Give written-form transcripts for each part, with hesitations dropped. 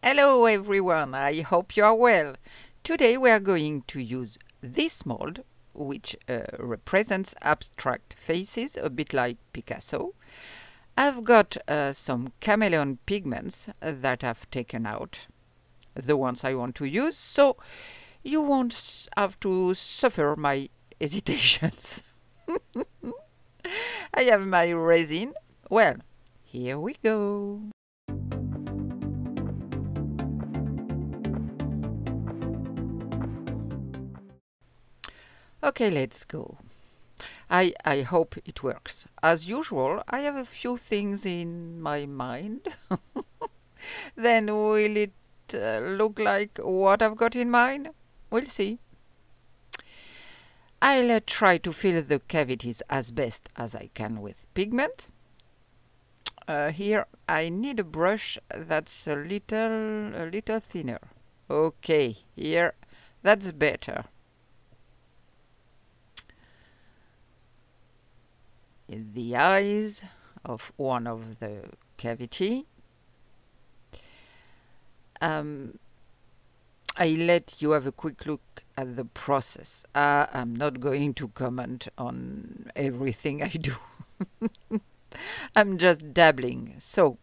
Hello everyone, I hope you are well. Today we are going to use this mold, which represents abstract faces, a bit like Picasso. I've got some chameleon pigments that I've taken out, the ones I want to use, so you won't have to suffer my hesitations. I have my resin. Well, here we go. Okay, let's go. I hope it works. As usual, I have a few things in my mind. Then will it look like what I've got in mind? We'll see. I'll try to fill the cavities as best as I can with pigment. Here I need a brush that's a little thinner. Okay, here that's better. In the eyes of one of the cavity. I let you have a quick look at the process. I'm not going to comment on everything I do. I'm just dabbling. So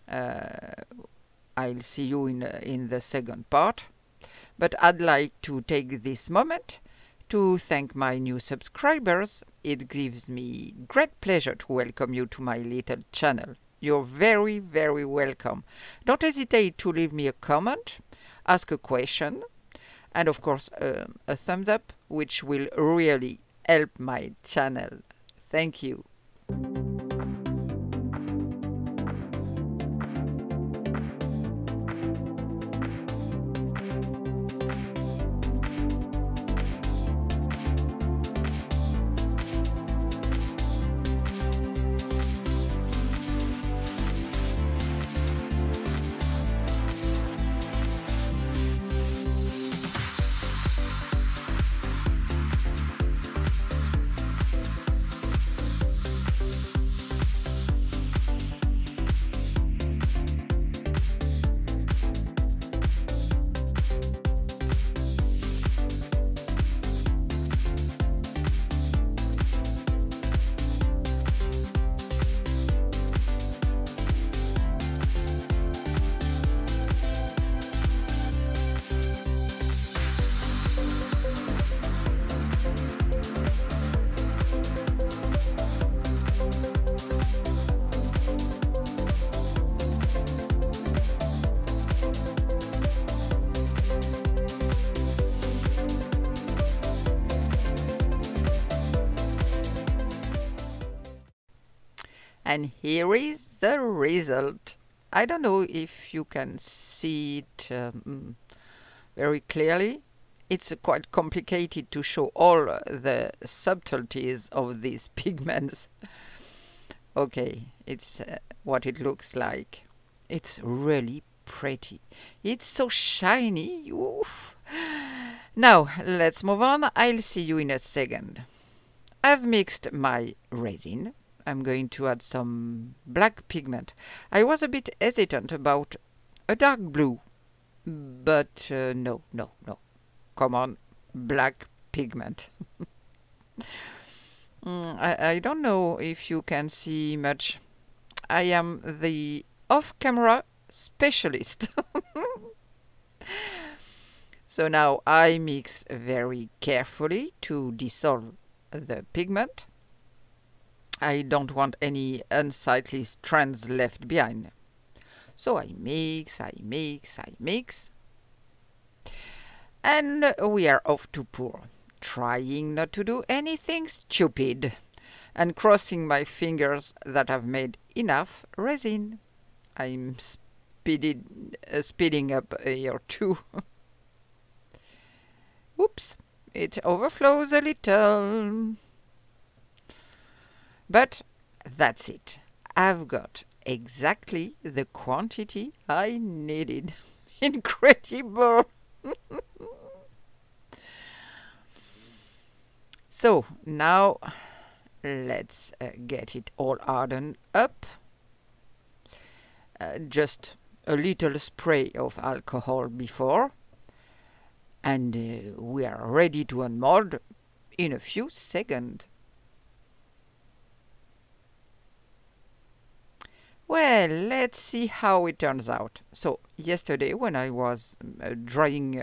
I'll see you in the second part. But I'd like to take this moment to thank my new subscribers. It gives me great pleasure to welcome you to my little channel. You're very, very welcome. Don't hesitate to leave me a comment, ask a question, and of course a thumbs up, which will really help my channel. Thank you. And here is the result. I don't know if you can see it very clearly. It's quite complicated to show all the subtleties of these pigments. Okay, it's what it looks like. It's really pretty. It's so shiny. Oof. Now, let's move on. I'll see you in a second. I've mixed my resin. I'm going to add some black pigment. I was a bit hesitant about a dark blue, but no. Come on, black pigment. I don't know if you can see much. I am the off-camera specialist. So now I mix very carefully to dissolve the pigment. I don't want any unsightly strands left behind. So I mix. And we are off to pour, trying not to do anything stupid, and crossing my fingers that I've made enough resin. I'm speeding up here too. Oops, it overflows a little. But that's it. I've got exactly the quantity I needed. Incredible! So now let's get it all hardened up. Just a little spray of alcohol before, and we are ready to unmold in a few seconds. Well, let's see how it turns out. So yesterday when I was drying,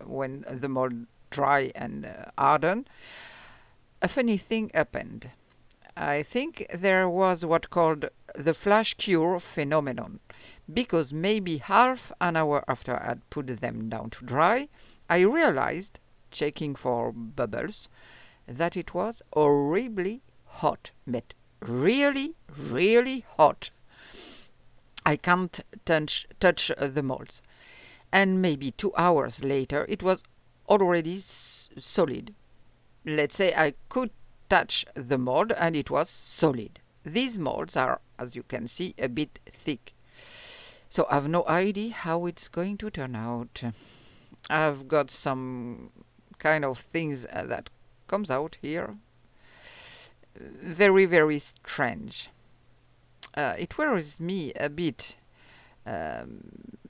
when the mold dry and hardened, a funny thing happened. I think there was what called the flash cure phenomenon, because maybe half an hour after I had put them down to dry, I realized, checking for bubbles, that it was horribly hot, but really, really hot. I can't touch the molds. And maybe 2 hours later, it was already solid. Let's say I could touch the mold and it was solid. These molds are, as you can see, a bit thick. So I have no idea how it's going to turn out. I've got some kind of things that comes out here. Very, very strange. It worries me a bit.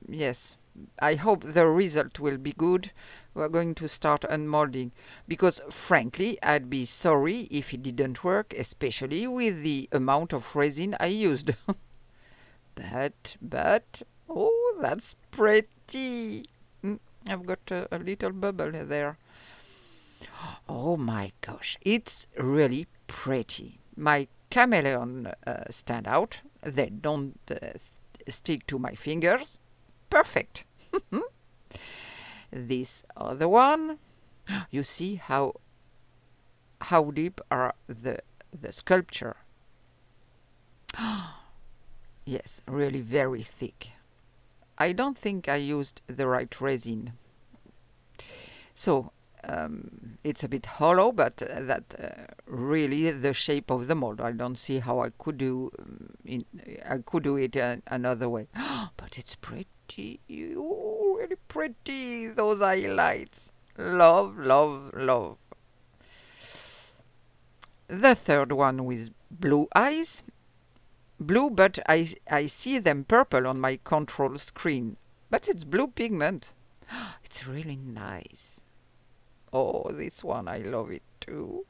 Yes, I hope the result will be good. We're going to start unmolding, because frankly I'd be sorry if it didn't work, especially with the amount of resin I used. but oh, that's pretty. I've got a little bubble there. Oh my gosh, it's really pretty. My chameleon stand out. They don't stick to my fingers. Perfect. This other one, you see how deep are the sculpture. Yes, really very thick. I don't think I used the right resin. So it's a bit hollow, but that really the shape of the mold. I don't see how I could do it another way. But it's pretty. Ooh, really pretty. Those highlights. Love, love, love. The third one with blue eyes. Blue, but I see them purple on my control screen. But it's blue pigment. It's really nice. Oh, this one, I love it too.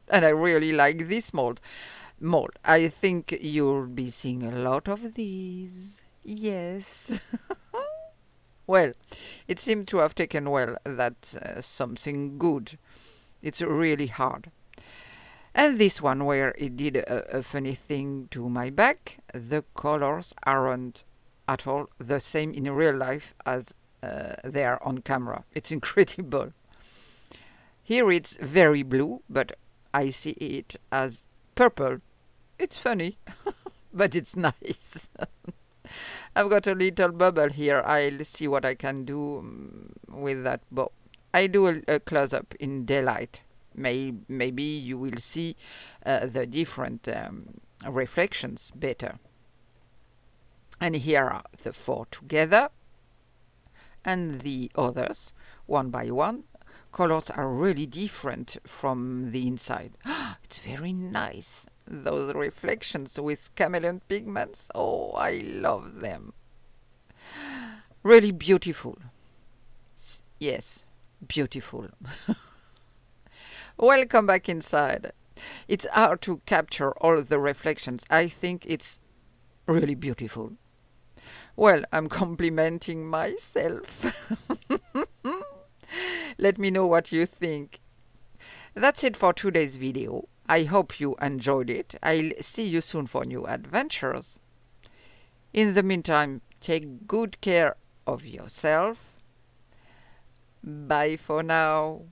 And I really like this mold. I think you'll be seeing a lot of these. Yes. Well, it seemed to have taken well that something good. It's really hard. And this one where it did a funny thing to my back, the colors aren't at all the same in real life as they are on camera. It's incredible. Here it's very blue, but I see it as purple. It's funny, but it's nice. I've got a little bubble here. I'll see what I can do with that bow. I do a close-up in daylight. Maybe you will see the different reflections better. And here are the 4 together, and the others, one by one. Colors are really different from the inside. It's very nice. Those reflections with chameleon pigments. Oh, I love them. Really beautiful. Yes, beautiful. Welcome back inside. It's hard to capture all the reflections. I think it's really beautiful. Well, I'm complimenting myself. Let me know what you think. That's it for today's video. I hope you enjoyed it. I'll see you soon for new adventures. In the meantime, take good care of yourself. Bye for now.